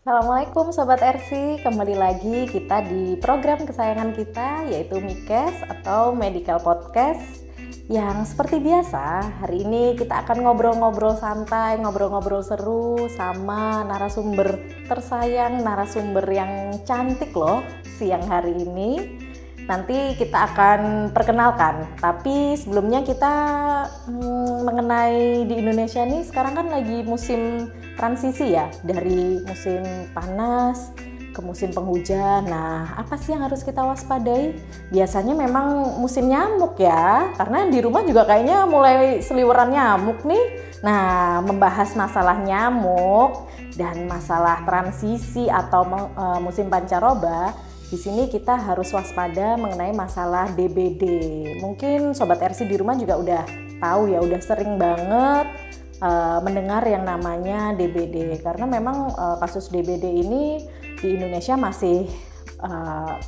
Assalamualaikum Sobat RC, kembali lagi kita di program kesayangan kita yaitu Mikes atau Medical Podcast. Yang seperti biasa, hari ini kita akan ngobrol-ngobrol santai, ngobrol-ngobrol seru sama narasumber tersayang, narasumber yang cantik loh siang hari ini. Nanti kita akan perkenalkan, tapi sebelumnya kita mengenai di Indonesia nih sekarang kan lagi musim transisi ya, dari musim panas ke musim penghujan. Nah, apa sih yang harus kita waspadai? Biasanya memang musim nyamuk ya, karena di rumah juga kayaknya mulai seliweran nyamuk nih. Nah, membahas masalah nyamuk dan masalah transisi atau musim pancaroba, di sini kita harus waspada mengenai masalah DBD. Mungkin Sobat RC di rumah juga udah tahu ya, udah sering banget mendengar yang namanya DBD. Karena memang kasus DBD ini di Indonesia masih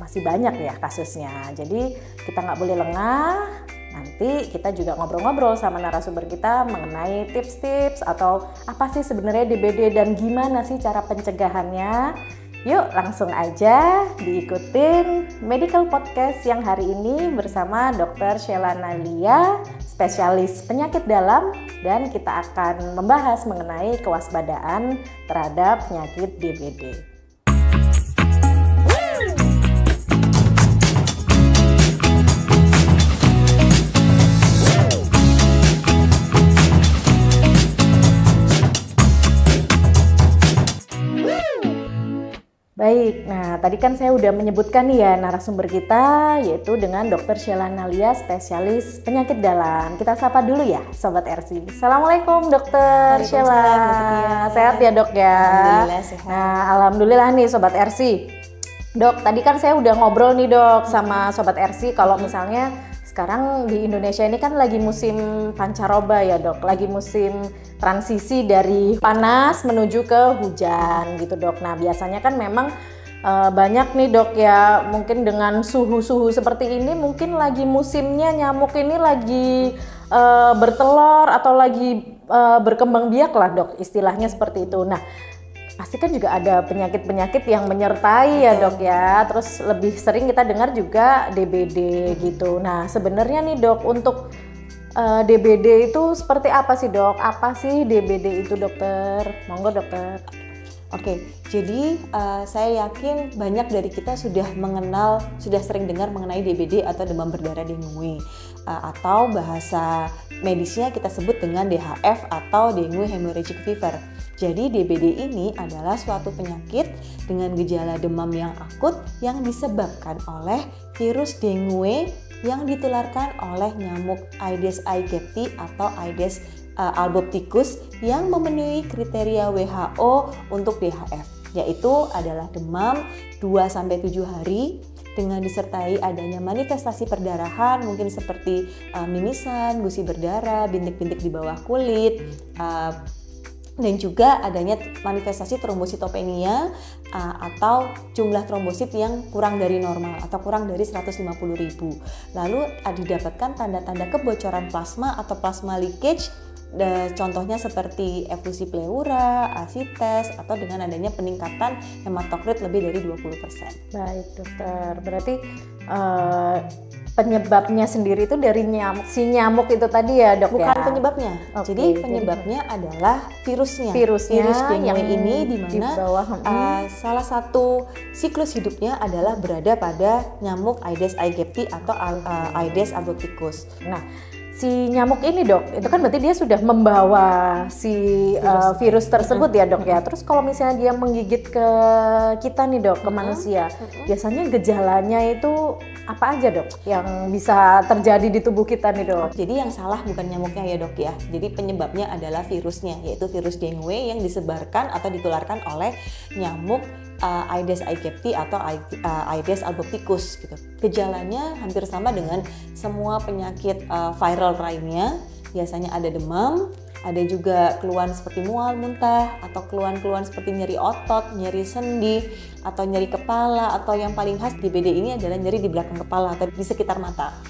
banyak ya kasusnya. Jadi kita nggak boleh lengah. Nanti kita juga ngobrol-ngobrol sama narasumber kita mengenai tips-tips atau apa sih sebenarnya DBD dan gimana sih cara pencegahannya. Yuk langsung aja diikutin Medical Podcast yang hari ini bersama Dr. Sheila Nalia, spesialis penyakit dalam, dan kita akan membahas mengenai kewaspadaan terhadap penyakit DBD. Baik, nah tadi kan saya udah menyebutkan nih ya narasumber kita yaitu dengan Dr. Sheila Nalia, spesialis penyakit dalam. Kita sapa dulu ya Sobat RC. Assalamualaikum Dr. Sheila. Sehat ya dok ya? Alhamdulillah sehat. Nah alhamdulillah nih Sobat RC. Dok, tadi kan saya udah ngobrol nih dok sama Sobat RC kalau misalnya sekarang di Indonesia ini kan lagi musim pancaroba ya dok, lagi musim transisi dari panas menuju ke hujan gitu dok. Nah biasanya kan memang banyak nih dok ya, mungkin dengan suhu-suhu seperti ini mungkin lagi musimnya nyamuk ini lagi bertelur atau lagi berkembang biak lah dok, istilahnya seperti itu. Nah pasti kan juga ada penyakit-penyakit yang menyertai ya dok ya, terus lebih sering kita dengar juga DBD gitu. Nah sebenarnya nih dok, untuk DBD itu seperti apa sih dok? Apa sih DBD itu dokter? Monggo dokter. Oke, jadi saya yakin banyak dari kita sudah sering dengar mengenai DBD atau demam berdarah dengue, atau bahasa medisnya kita sebut dengan DHF atau dengue hemorrhagic fever. Jadi DBD ini adalah suatu penyakit dengan gejala demam yang akut yang disebabkan oleh virus dengue yang ditularkan oleh nyamuk Aedes aegypti atau Aedes albopicus yang memenuhi kriteria WHO untuk DHF, yaitu adalah demam 2-7 hari dengan disertai adanya manifestasi perdarahan mungkin seperti mimisan, gusi berdarah, bintik-bintik di bawah kulit, dan juga adanya manifestasi trombositopenia atau jumlah trombosit yang kurang dari normal atau kurang dari 150.000. Lalu didapatkan tanda-tanda kebocoran plasma atau plasma leakage, contohnya seperti efusi pleura, asites, atau dengan adanya peningkatan hematokrit lebih dari 20%. Baik dokter, berarti penyebabnya sendiri itu dari nyamuk itu tadi ya dok? Bukan ya? penyebabnya. Oke, jadi penyebabnya adalah virusnya. Virus dengue yang ini di mana salah satu siklus hidupnya adalah berada pada nyamuk Aedes aegypti atau Aedes albopicus. Nah, si nyamuk ini dok, itu kan berarti dia sudah membawa si virus tersebut ya dok ya. Terus kalau misalnya dia menggigit ke kita nih dok, ke manusia, biasanya gejalanya itu apa aja dok yang bisa terjadi di tubuh kita nih dok? Jadi yang salah bukan nyamuknya ya dok ya. Jadi penyebabnya adalah virusnya, yaitu virus dengue yang disebarkan atau ditularkan oleh nyamuk Aedes aegypti atau Aedes albopicus gitu. Gejalanya hampir sama dengan semua penyakit viral lainnya. Biasanya ada demam, ada juga keluhan seperti mual, muntah, atau keluhan-keluhan seperti nyeri otot, nyeri sendi, atau nyeri kepala, atau yang paling khas DBD ini adalah nyeri di belakang kepala atau di sekitar mata.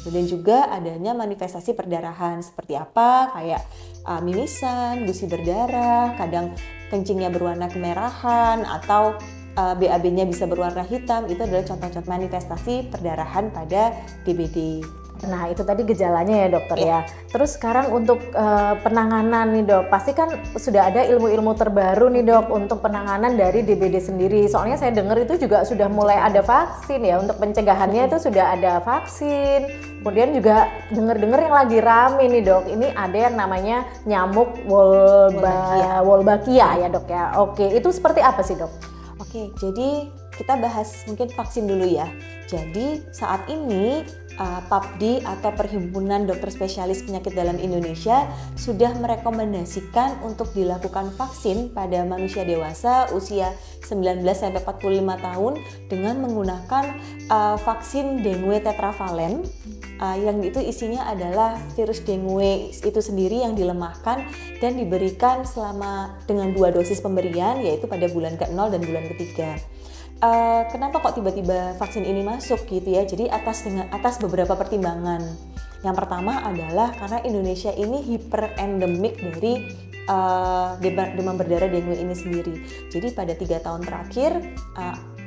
Dan juga adanya manifestasi perdarahan seperti apa, kayak mimisan, gusi berdarah, kadang kencingnya berwarna kemerahan, atau BAB-nya bisa berwarna hitam. Itu adalah contoh-contoh manifestasi perdarahan pada DBD. Nah, itu tadi gejalanya ya dokter ya. Terus sekarang untuk penanganan nih dok, pasti kan sudah ada ilmu-ilmu terbaru nih dok untuk penanganan dari DBD sendiri. Soalnya saya dengar itu juga sudah mulai ada vaksin ya, untuk pencegahannya itu sudah ada vaksin. Kemudian juga dengar-dengar yang lagi rame nih dok, ini ada yang namanya nyamuk Wolbachia ya dok ya. Oke, itu seperti apa sih dok? Oke, jadi kita bahas mungkin vaksin dulu ya. Jadi saat ini PAPDI atau Perhimpunan Dokter Spesialis Penyakit Dalam Indonesia sudah merekomendasikan untuk dilakukan vaksin pada manusia dewasa usia 19-45 tahun dengan menggunakan vaksin dengue tetravalent yang itu isinya adalah virus dengue itu sendiri yang dilemahkan dan diberikan dengan 2 dosis pemberian, yaitu pada bulan ke-0 dan bulan ke-3. Kenapa kok tiba-tiba vaksin ini masuk gitu ya? Jadi atas beberapa pertimbangan. Yang pertama adalah karena Indonesia ini hiperendemik dari demam berdarah dengue ini sendiri. Jadi pada 3 tahun terakhir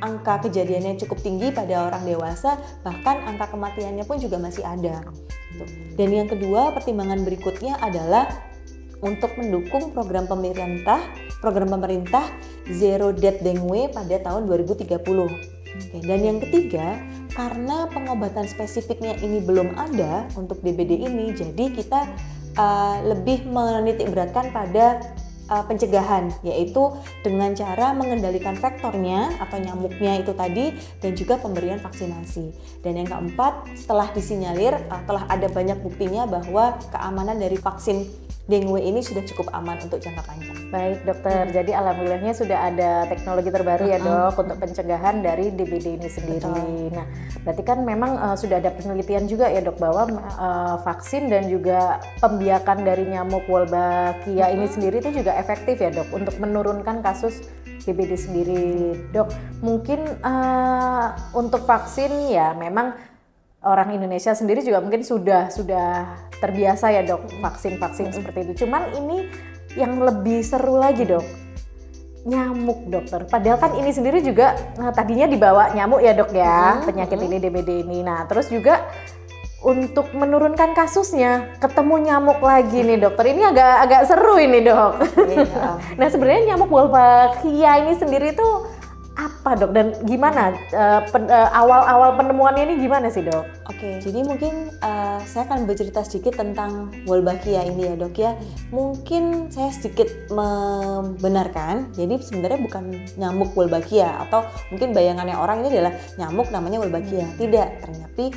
angka kejadiannya cukup tinggi pada orang dewasa, bahkan angka kematiannya pun juga masih ada. Dan yang kedua, pertimbangan berikutnya adalah untuk mendukung program pemerintah Zero Death Dengue pada tahun 2030. Dan yang ketiga, karena pengobatan spesifiknya ini belum ada untuk DBD ini, jadi kita lebih menitikberatkan pada pencegahan, yaitu dengan cara mengendalikan vektornya atau nyamuknya itu tadi, dan juga pemberian vaksinasi. Dan yang keempat, setelah disinyalir, telah ada banyak buktinya bahwa keamanan dari vaksin dengue ini sudah cukup aman untuk jangka panjang. Baik dokter, jadi alhamdulillahnya sudah ada teknologi terbaru ya dok untuk pencegahan dari DBD ini sendiri. Betul. Nah, berarti kan memang sudah ada penelitian juga ya dok bahwa vaksin dan juga pembiakan dari nyamuk Wolbachia ini sendiri itu juga efektif ya dok untuk menurunkan kasus DBD sendiri. Dok, mungkin untuk vaksin ya memang orang Indonesia sendiri juga mungkin sudah terbiasa ya dok vaksin-vaksin seperti itu. Cuman ini yang lebih seru lagi dok, nyamuk dokter. Padahal kan ini sendiri juga tadinya dibawa nyamuk ya dok ya, penyakit ini DBD ini. Nah terus juga untuk menurunkan kasusnya ketemu nyamuk lagi nih dokter. Ini agak seru ini dok. Nah sebenarnya nyamuk Wolbachia ini sendiri tuh apa dok, dan gimana awal penemuannya ini gimana sih dok? Oke, jadi mungkin saya akan bercerita sedikit tentang Wolbachia ini ya dok ya. Mungkin saya sedikit membenarkan, jadi sebenarnya bukan nyamuk Wolbachia, atau mungkin bayangannya orang ini adalah nyamuk namanya Wolbachia. Tidak, ternyata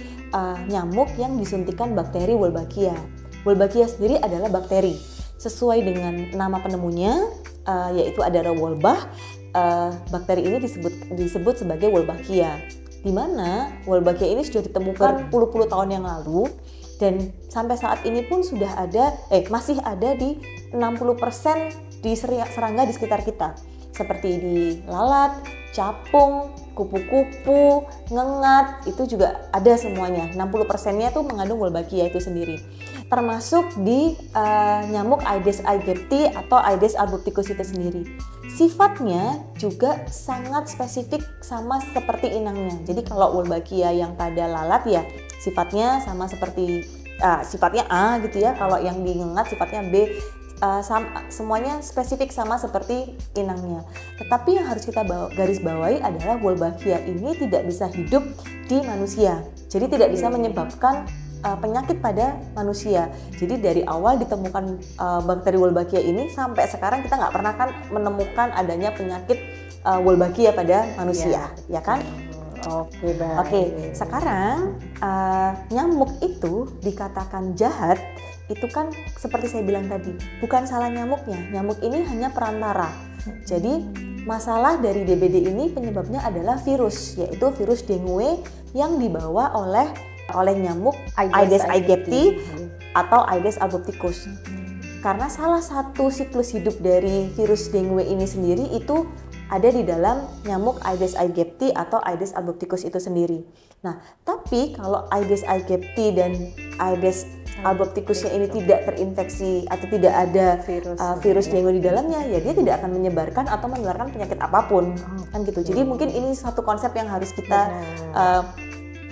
nyamuk yang disuntikan bakteri Wolbachia. Wolbachia sendiri adalah bakteri. Sesuai dengan nama penemunya, yaitu adalah Wolbach. Bakteri ini disebut sebagai Wolbachia, di mana Wolbachia ini sudah ditemukan puluh-puluh tahun yang lalu, dan sampai saat ini pun masih ada di 60% di serangga di sekitar kita, seperti di lalat, capung, kupu-kupu, ngengat, itu juga ada semuanya. 60%-nya tuh mengandung Wolbachia itu sendiri. Termasuk di nyamuk Aedes aegypti atau Aedes albopicus itu sendiri. Sifatnya juga sangat spesifik sama seperti inangnya. Jadi kalau Wolbachia yang pada lalat ya sifatnya sama seperti sifatnya A gitu ya. Kalau yang di ngengat sifatnya B. Semuanya spesifik sama seperti inangnya. Tetapi yang harus kita garis bawahi adalah Wolbachia ini tidak bisa hidup di manusia. Jadi tidak bisa menyebabkan penyakit pada manusia. Jadi dari awal ditemukan bakteri Wolbachia ini sampai sekarang kita nggak pernah kan menemukan adanya penyakit Wolbachia pada manusia, ya kan? Oke, baik. Oke, sekarang nyamuk itu dikatakan jahat, itu kan seperti saya bilang tadi, bukan salah nyamuknya. Nyamuk ini hanya perantara. Jadi masalah dari DBD ini penyebabnya adalah virus, yaitu virus dengue yang dibawa oleh nyamuk Aedes aegypti atau Aedes albopicus. Karena salah satu siklus hidup dari virus dengue ini sendiri itu ada di dalam nyamuk Aedes aegypti atau Aedes albopicus itu sendiri. Nah, tapi kalau Aedes aegypti dan Aedes albopicusnya ini tidak terinfeksi atau tidak ada virus dengue di dalamnya, ya dia tidak akan menyebarkan atau menularkan penyakit apapun, kan gitu. Jadi mungkin ini satu konsep yang harus kita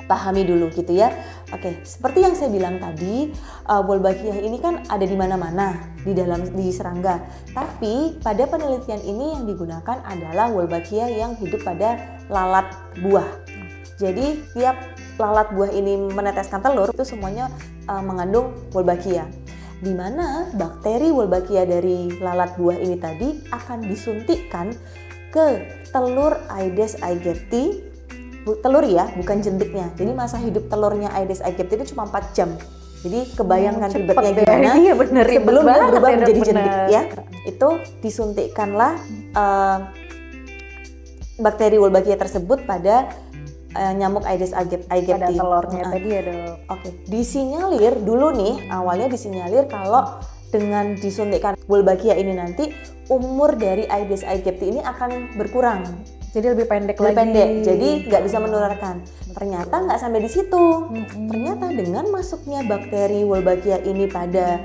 pahami dulu gitu ya. Oke, seperti yang saya bilang tadi, Wolbachia ini kan ada di mana-mana di serangga. Tapi pada penelitian ini yang digunakan adalah Wolbachia yang hidup pada lalat buah. Jadi tiap lalat buah ini meneteskan telur itu semuanya mengandung Wolbachia. Di mana bakteri Wolbachia dari lalat buah ini tadi akan disuntikkan ke telur Aedes aegypti. Telur ya, bukan jentiknya. Jadi masa hidup telurnya Aedes aegypti itu cuma 4 jam. Jadi kebayangkan ribetnya gimana ya, bener, sebelum dia berubah menjadi jentik ya. Itu Itu disuntikkanlah bakteri Wolbachia tersebut pada nyamuk Aedes aegypti. Pada telurnya tadi ya dok. Oke, disinyalir dulu nih, awalnya disinyalir kalau dengan disuntikkan Wolbachia ini nanti umur dari Aedes aegypti ini akan berkurang. Jadi lebih pendek lebih lagi. pendek, jadi nggak bisa menularkan. Ternyata nggak sampai di situ. Ternyata dengan masuknya bakteri Wolbachia ini pada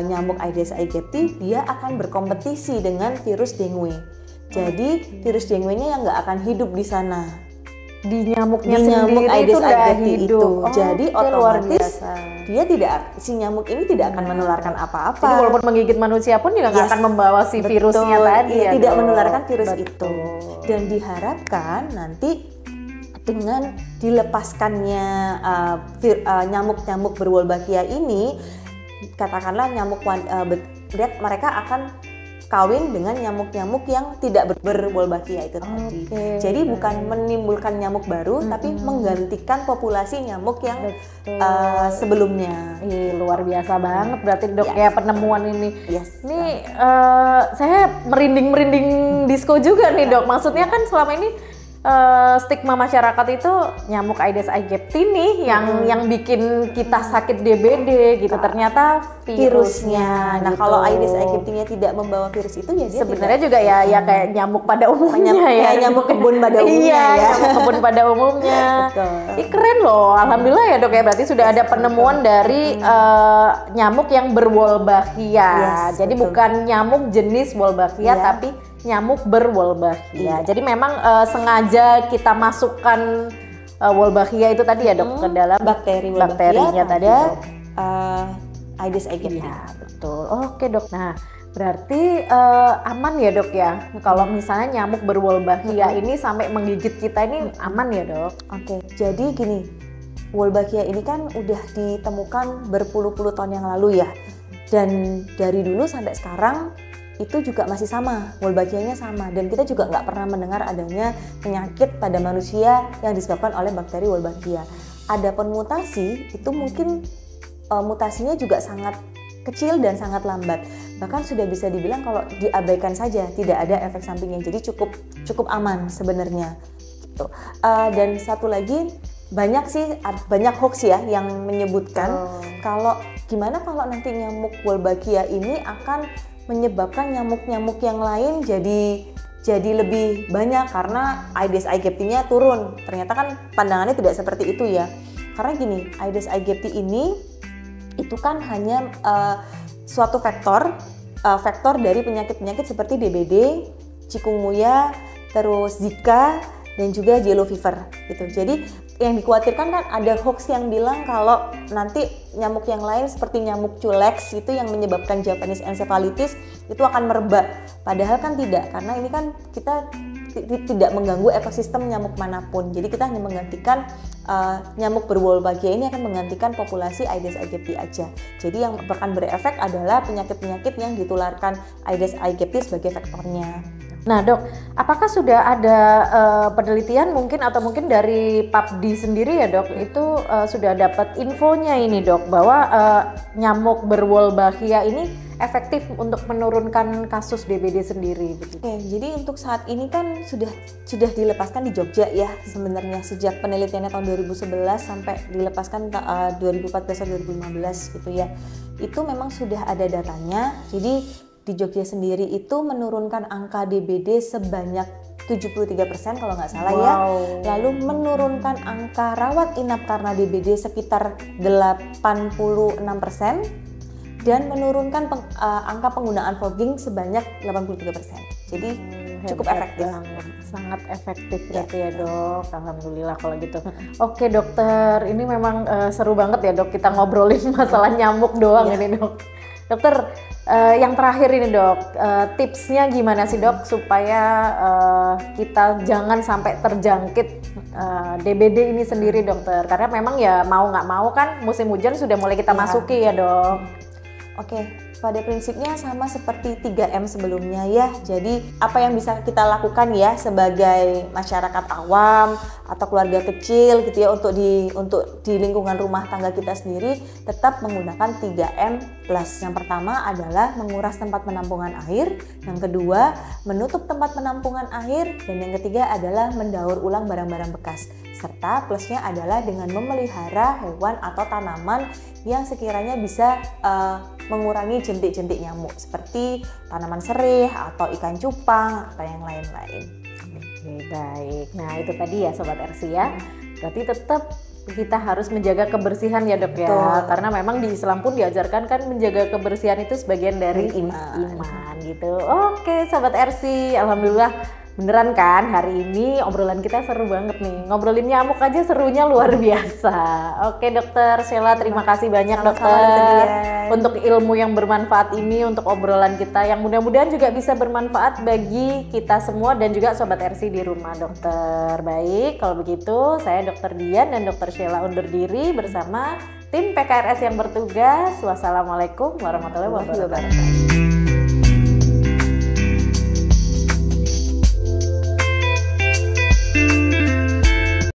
nyamuk Aedes aegypti, dia akan berkompetisi dengan virus dengue. Jadi virus dengue-nya yang nggak akan hidup di sana. Di nyamuknya Di nyamuk sendiri Aedes itu aegypti hidup. itu. Jadi otomatis dia si nyamuk ini tidak akan menularkan apa-apa. Jadi walaupun menggigit manusia pun juga nggak akan membawa si virusnya tadi ya. Tidak menularkan virus itu. Dan diharapkan nanti dengan dilepaskannya nyamuk-nyamuk berwolbachia ini, katakanlah nyamuk mereka akan kawin dengan nyamuk-nyamuk yang tidak berwolbachia itu tadi. Jadi bukan menimbulkan nyamuk baru, tapi menggantikan populasi nyamuk yang sebelumnya. Luar biasa banget berarti dok ya penemuan ini. Ini saya merinding disco juga nih dok. Maksudnya kan selama ini stigma masyarakat itu nyamuk Aedes aegypti nih yang bikin kita sakit DBD gitu. Ternyata virusnya. Nah, gitu. kalau Aedes aegypti-nya tidak membawa virus itu ya dia sebenarnya juga ya kayak nyamuk pada umumnya ya. Nyamuk kebun pada umumnya iya, ya. nyamuk kebun pada umumnya. Betul. Keren loh. Alhamdulillah ya dok ya. Berarti sudah ada penemuan dari nyamuk yang berwolbachia. Jadi bukan nyamuk jenis Wolbachia tapi nyamuk berwolbachia. Jadi memang sengaja kita masukkan Wolbachia itu tadi ya dok ke dalam bakterinya tadi. Aedes aegypti. Iya betul. Oke dok. Nah berarti aman ya dok ya. Kalau misalnya nyamuk berwolbachia ini sampai menggigit kita ini aman ya dok? Oke. Jadi gini, Wolbachia ini kan udah ditemukan berpuluh-puluh tahun yang lalu ya. Dan dari dulu sampai sekarang itu juga masih sama, Wolbachia-nya sama, dan kita juga nggak pernah mendengar adanya penyakit pada manusia yang disebabkan oleh bakteri Wolbachia. Adapun mutasi itu mungkin mutasinya juga sangat kecil dan sangat lambat, bahkan sudah bisa dibilang kalau diabaikan saja tidak ada efek sampingnya, jadi cukup aman sebenarnya. Gitu. Dan satu lagi banyak hoax ya yang menyebutkan kalau gimana kalau nanti nyamuk Wolbachia ini akan menyebabkan nyamuk-nyamuk yang lain jadi lebih banyak karena Aedes aegypti-nya turun. Ternyata kan pandangannya tidak seperti itu ya. Karena gini, Aedes aegypti ini itu kan hanya suatu vektor dari penyakit-penyakit seperti DBD, chikungunya, terus Zika dan juga yellow fever gitu. Jadi yang dikhawatirkan kan ada hoax yang bilang kalau nanti nyamuk yang lain seperti nyamuk culex itu yang menyebabkan Japanese encephalitis itu akan merebak. Padahal kan tidak, karena ini kan kita tidak mengganggu ekosistem nyamuk manapun. Jadi kita hanya menggantikan nyamuk berwolbachia ini akan menggantikan populasi Aedes aegypti aja. Jadi yang akan berefek adalah penyakit-penyakit yang ditularkan Aedes aegypti sebagai vektornya. Nah dok, apakah sudah ada penelitian mungkin dari PAPDI sendiri ya dok, itu sudah dapat infonya ini dok, bahwa nyamuk berwolbachia ini efektif untuk menurunkan kasus DBD sendiri begitu? Oke, jadi untuk saat ini kan sudah dilepaskan di Jogja ya sebenarnya sejak penelitiannya tahun 2011 sampai dilepaskan 2014 atau 2015 gitu ya. Itu memang sudah ada datanya, jadi di Jogja sendiri itu menurunkan angka DBD sebanyak 73% kalau nggak salah ya. Lalu menurunkan angka rawat inap karena DBD sekitar 86% dan menurunkan angka penggunaan fogging sebanyak 83%. Jadi cukup efektif. Sangat efektif berarti ya dok. Alhamdulillah kalau gitu. Oke dokter, ini memang seru banget ya dok kita ngobrolin masalah nyamuk doang ini dok. Dokter, yang terakhir ini dok, tipsnya gimana sih dok supaya kita jangan sampai terjangkit DBD ini sendiri dokter? Karena memang ya mau nggak mau kan musim hujan sudah mulai kita masuki ya dok. Oke, pada prinsipnya sama seperti 3M sebelumnya ya. Jadi apa yang bisa kita lakukan ya sebagai masyarakat awam atau keluarga kecil gitu ya untuk di lingkungan rumah tangga kita sendiri tetap menggunakan 3M+. Yang pertama adalah menguras tempat penampungan air, yang kedua menutup tempat penampungan air, dan yang ketiga adalah mendaur ulang barang-barang bekas. Serta plusnya adalah dengan memelihara hewan atau tanaman yang sekiranya bisa mengurangi jentik-jentik nyamuk seperti tanaman serih atau ikan cupang atau yang lain-lain. Oke, baik. Nah itu tadi ya Sobat RC ya. Berarti tetap kita harus menjaga kebersihan ya dok ya. Karena memang di Islam pun diajarkan kan menjaga kebersihan itu sebagian dari iman gitu. Oke Sobat RC, alhamdulillah beneran kan hari ini obrolan kita seru banget nih. Ngobrolin nyamuk aja serunya luar biasa. Oke dokter Sheila, terima kasih banyak dokter untuk ilmu yang bermanfaat ini, untuk obrolan kita yang mudah-mudahan juga bisa bermanfaat bagi kita semua dan juga Sobat RC di rumah dokter. Baik, kalau begitu saya Dokter Dian dan Dokter Sheila undur diri bersama tim PKRS yang bertugas. Wassalamualaikum warahmatullahi wabarakatuh.